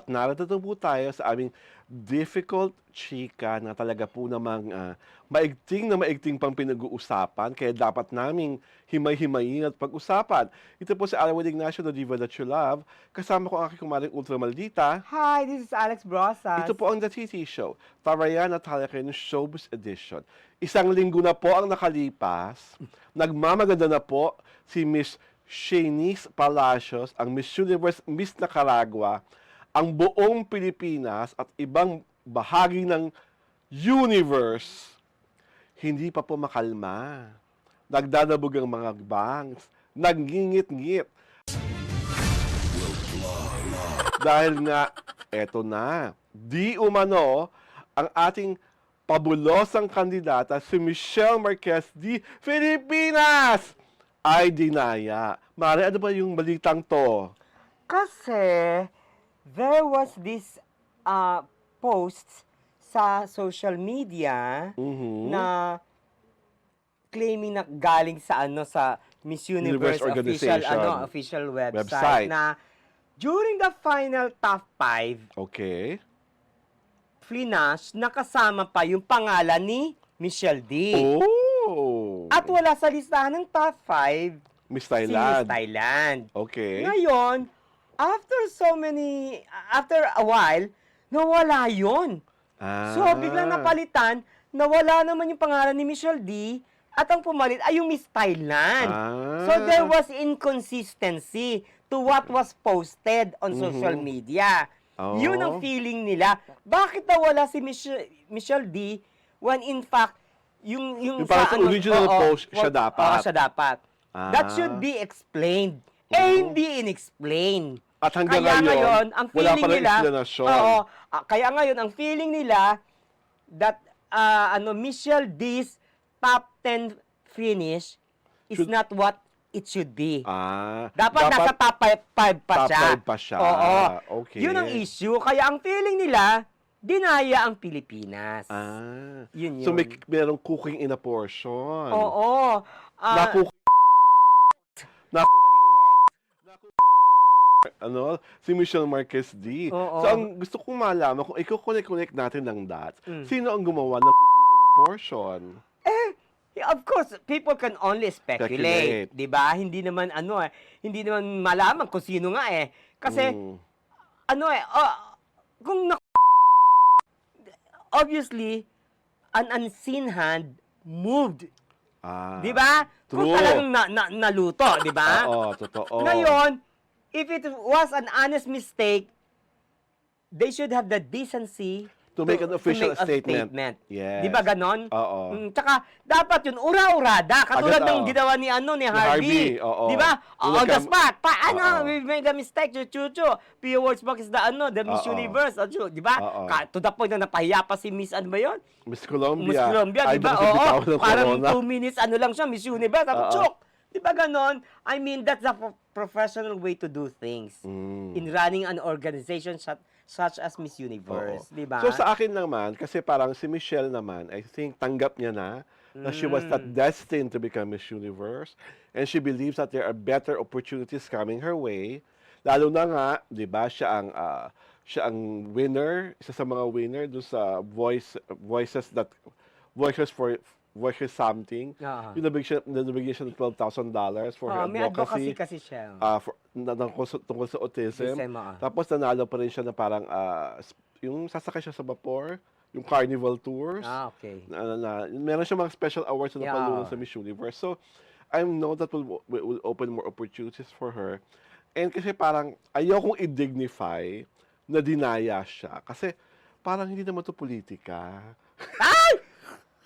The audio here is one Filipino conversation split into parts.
At narito po tayo sa aming difficult chika na talaga po namang maigting na maigting pang pinag-uusapan kaya dapat naming himay-himayin at pag-usapan. Ito po si Arwin Ignacio, the diva that you love. Kasama ko ang aking kumaring ultra maldita. Hi, this is Alex Brosas. Ito po ang The TT Show, Tarayan at Halakain Showbiz Edition. Isang linggo na po ang nakalipas. Nagmamaganda na po si Miss Shanice Palacios, ang Miss Universe Miss Nicaragua, ang buong Pilipinas at ibang bahagi ng universe. Hindi pa po makalma. Nagdadabog ang mga bangs. Nagngingit-ngit. Dahil nga, eto na, di umano ang ating pabulosang kandidata si Michelle Marquez di Filipinas ay dinaya. Mare, ano ba yung balitang to? Kasi there was this post sa social media na claiming na galing sa sa Miss Universe official Organization. official website na during the final top 5, Okay. Flinash, nakasama pa yung pangalan ni Michelle D. Oh! At wala sa listahan ng top 5 Miss si Miss Thailand. Thailand. Okay. Ngayon, after a while, nawala yon. So, biglang napalitan, nawala naman yung pangalan ni Michelle D, at ang pumalit ay yung Miss Thailand. So, there was inconsistency to what was posted on social media. Oh. Yun ang feeling nila. Bakit nawala si Michelle D when in fact, yung parang sa original post, siya dapat. Oo, siya dapat. That should be explained. Hindi in-explain. At hanggang Kaya ngayon, ang wala feeling pa rin nila, explanation. kaya ngayon, ang feeling nila, that, Michelle D's top 10 finish is not what it should be. Dapat nasa top 5 pa top siya. 5 pa siya. Oo. Okay. Yun ang issue. Kaya ang feeling nila, dinaya ang Pilipinas. Yun. So, merong cooking in a portion. Oo. Si Michelle Marquez D. Oo. So, ang gusto kong malaman, kung i-connect natin ng dots, sino ang gumawa ng cooking in a portion? Of course, people can only speculate, 'di ba? Hindi naman hindi naman malaman kung sino nga Kasi kung obviously an unseen hand moved. 'Di ba? Kung talagang naluto, 'di ba? Oo, totoo. Ngayon, if it was an honest mistake, they should have the decency to make an official a statement. Yes. Di ba ganon? Oo. Tsaka, dapat yun, ura-urada. Katulad Agad, ng ginawa ni Harvey, Harvey. oo. Di ba? On the spot. We made a mistake, chuchu. Pia Wurzbach is the Miss Universe. Di ba? To the point na napahiya pa si Miss, ano ba yun? Miss Colombia. Miss Colombia, di ba? Oo. Parang 2 minutes, lang siya, Miss Universe. Chok! Di ba ganon? I mean, that's a professional way to do things. In running an organization such as Miss Universe, di ba? So sa akin naman, kasi parang si Michelle naman, I think tanggap niya na she was not destined to become Miss Universe and she believes that there are better opportunities coming her way. Lalo na nga, di ba, siya ang winner, isa sa mga winner do sa Voices something. Yung nabigyan siya ng $12,000 for her may advocacy. kasi siya. Tungkol sa autism. Tapos nanalo pa rin siya na parang yung sasakay siya sa vapor, yung carnival tours. Okay. Meron siya mga special awards na napalunod sa Miss Universe. So, I know that will open more opportunities for her. And kasi parang ayokong i-dignify na dinaya siya. Kasi parang hindi naman to politika. Ay!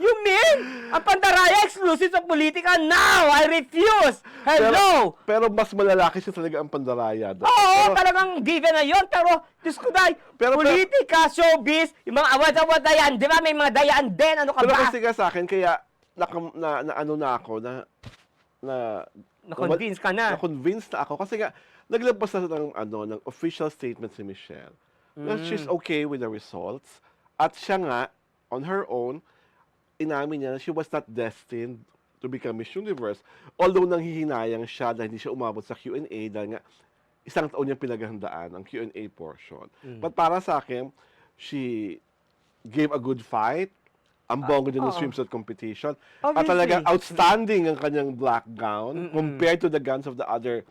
You mean? Ang pandaraya exclusive sa politika? Now! I refuse! Hello! Pero mas malalaki siya talaga ang pandaraya. Oo, talagang given na yun. Pero, Diyos ko dahil, politika, showbiz, yung mga award-award na yan, di ba? May mga dayaan din. Ano ka pero ba? kasi sa akin, kaya Na-convince ka na. Na-convince na ako. Kasi nga, naglabas na ng official statement si Michelle. That she's okay with the results. At siya nga, on her own, inamin niya na she was not destined to become Miss Universe. Although nanghihinayang siya dahil hindi siya umabot sa Q&A dahil nga isang taon niyang pinaghandaan ang Q&A portion. Mm. But para sa akin, she gave a good fight. Ang bongga din ng oo. swimsuit competition. At Obviously. talagang outstanding ang kanyang black gown Mm-mm. compared to the gowns of the other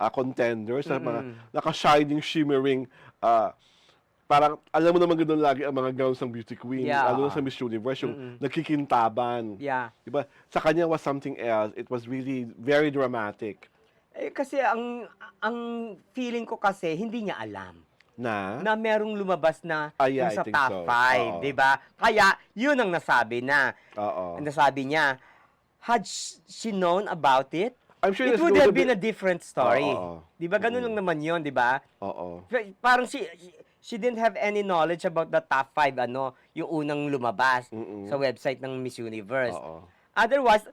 contenders. Na mga Mm-mm. naka-shining, shimmering, parang alam mo naman ganoon lagi ang mga gowns ng beauty queen, Yeah, lalo na oo. sa Miss Universe, yung Mm-mm. nagkikintaban. Yeah. Diba? Sa kanya was something else. It was really very dramatic. Eh, kasi ang feeling ko kasi, hindi niya alam Na? na merong lumabas na Yeah, yung I sa think top so. 5, Oo. di ba? Kaya, yun ang nasabi na. Oo. Ang nasabi niya, had she known about it, I'm sure it it's would going have to be- been a different story. Oo. Di ba? Ganun lang naman yun, di ba? Oo. Parang she didn't have any knowledge about the top 5, yung unang lumabas Mm-mm. sa website ng Miss Universe. Oo. Otherwise,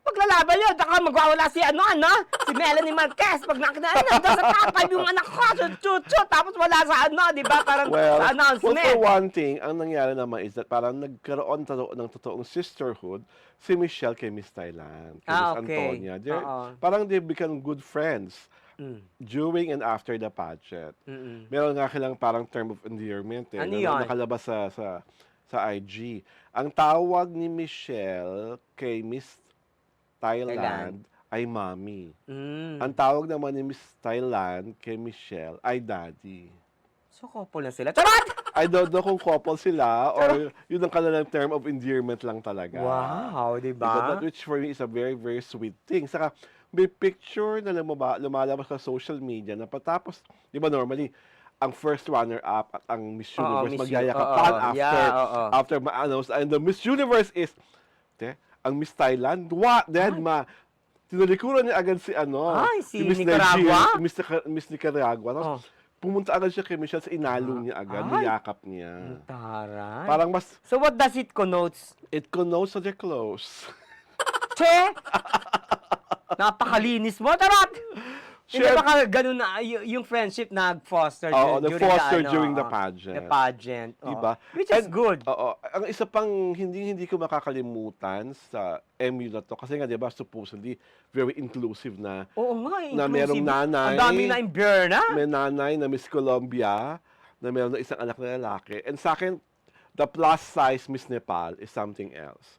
maglalaban yun. Baka magwawala si si Melanie Marquez. Pag nakita, nandun sa top 5 yung anak ko, chut, tapos wala sa di ba? Parang Well, sa announcement. for one thing, ang nangyari naman is that parang nagkaroon ng totoong sisterhood si Michelle kay Miss Thailand, kay Miss okay. Antonia. Oo. Parang they become good friends Mm. during and after the pageant. Mm-mm. Meron nga silang parang term of endearment Ano na yun? nakalabas sa IG. Ang tawag ni Michelle kay Miss Thailand ay Mommy. Mm. Ang tawag naman ni Miss Thailand kay Michelle ay Daddy. So, couple na sila. Charot! I don't know kung couple sila or yun ang kanilang term of endearment lang talaga. Wow, di Diba? ba? That which for me is a very, very sweet thing. Saka may picture na lumalabas sa social media na patapos, di ba normally, ang first runner-up at ang Miss Universe Miss magyayakapan oo, after yeah, oo. after ma-announce. And the Miss Universe is, ang Miss Thailand, ma, tinalikuran niya agad si Ay, si Miss Nicaragua? Miss Nicaragua. Tapos, Oh. pumunta agad siya kay Michelle, sa inalo niya agad, Ay. niyakap niya. Taray. Parang mas, So, what does it connotes? it connotes that they're close. Che! Napakalinis mo, tarot! Hindi Sure. baka ganun na yung friendship nag-foster Oo, during nag-foster the, during the pageant. The pageant. oo. Diba? Which is And- good. Oo. Ang isa pang hindi ko makakalimutan sa MU na to, kasi nga, di ba, supposedly, very inclusive na. Oo nga, na merong inclusive. nanay. Ang dami na imbier na. May nanay na Miss Colombia, na meron na isang anak na lalaki. And sa akin, the plus size Miss Nepal is something else.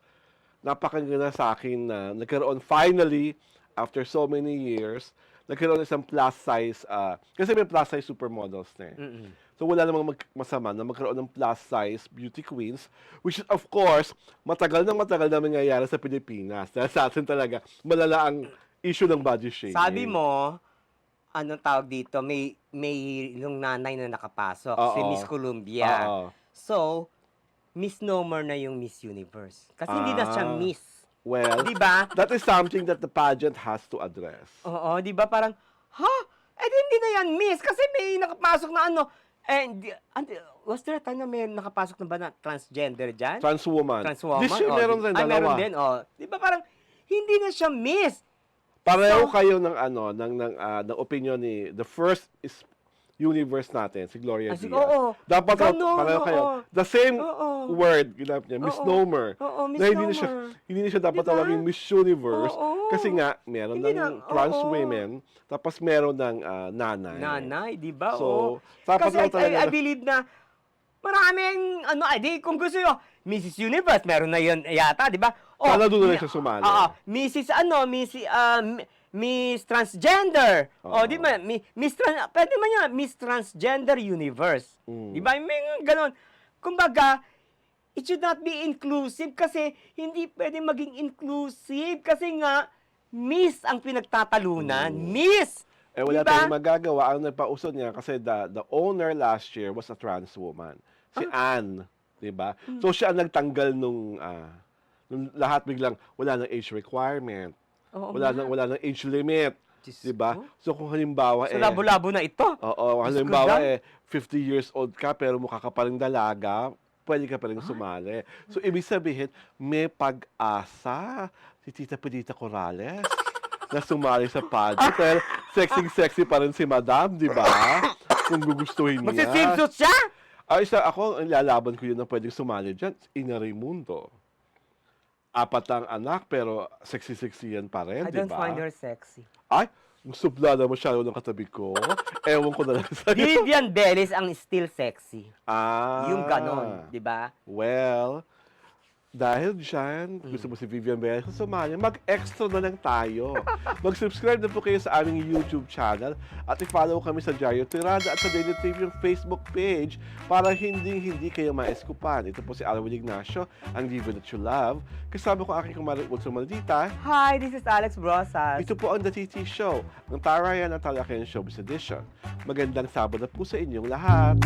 Napakaganda sa akin na nagkaroon finally, after so many years, nagkaroon isang plus size, kasi may plus size supermodels na eh. Mm-mm. So wala namang masama na magkaroon ng plus size beauty queens, which is of course, matagal na nangyayari sa Pilipinas. Dahil sa atin talaga, malala ang issue ng body shaming. Sabi mo, anong tawag dito, may yung nanay na nakapasok, si Oo. Miss Columbia. Oo. So, misnomer na yung Miss Universe. Kasi hindi na siya Miss. Well, Di ba? that is something that the pageant has to address. Oo, di ba? Parang, hindi na yan Miss. Kasi may nakapasok na was there a time na may nakapasok na ba na transgender dyan? Transwoman. Transwoman? This year meron rin, dalawa. Meron din, Di ba parang, hindi na siya Miss. Pareho So- kayo ng opinion ni the first is universe natin, si Gloria Diaz. Oo. Dapat Ganon, pareho kayo. oo. The same Oo. word, ginamit niya, misnomer. Oo, Na misnomer. hindi na siya dapat Diba? tawagin Miss Universe. Oo. Kasi nga, meron Hindi ng na- trans oo. women, tapos meron ng nanay. Nanay, di ba? So, Oo. dapat Kasi lang talaga I believe na maraming, kung gusto nyo, Mrs. Universe, meron na yun yata, di ba? Sana doon na lang siya sumali. Oo, Miss Transgender. Oo. Di ba? Pwede man yan, Miss Transgender Universe. Mm. Di ba? May ganon. Kumbaga, it should not be inclusive kasi hindi pwede maging inclusive kasi nga, Miss ang pinagtatalunan. Miss! Wala Diba? tayong magagawa. Ang nagpausod niya kasi the owner last year was a trans woman. Si Anne, 'di ba? So siya ang nagtanggal nung lahat biglang wala nang age requirement. Oo Wala nga. nang age limit, Diyos 'di ba? ko. So kung halimbawa So, labo-labo na ito. oo, Diyos ko halimbawa lang. 50 years old ka pero mukha ka pa ring dalaga, pwede ka pa rin sumali. So ibig sabihin, may pag-asa si Tita Pedita Corrales na sumali sa pageant. Dahil sexy pa rin si Madam, di ba? Kung gugustuhin niya. Magsisimsuit siya? Ako, ang lalaban ko yun na pwedeng sumali dyan, Ina Raimundo. 4 ang anak, pero sexy yan pa rin, I di don't ba? find her sexy. Ay, Supla na masyado ng katabi ko. Ewan ko na lang sa'yo. Vivian Bellis ang still sexy. Ah. Yung ganon, di ba? Well, dahil dyan, gusto mo si Vivian Bellis sumali, mag-extra na lang tayo. Mag-subscribe na po kayo sa aming YouTube channel at i-follow kami sa Diario Tirada at sa Daily TV yung Facebook page para hindi kayo maeskupan. Ito po si Alwin Ignacio, ang diva that you love. Kasama ko aking kumaring Ulso Maldita. Hi, this is Alex Brosas. Ito po ang The TT Show, ng Tarayan at Talaken Showbiz Edition. Magandang Sabado po sa inyong lahat.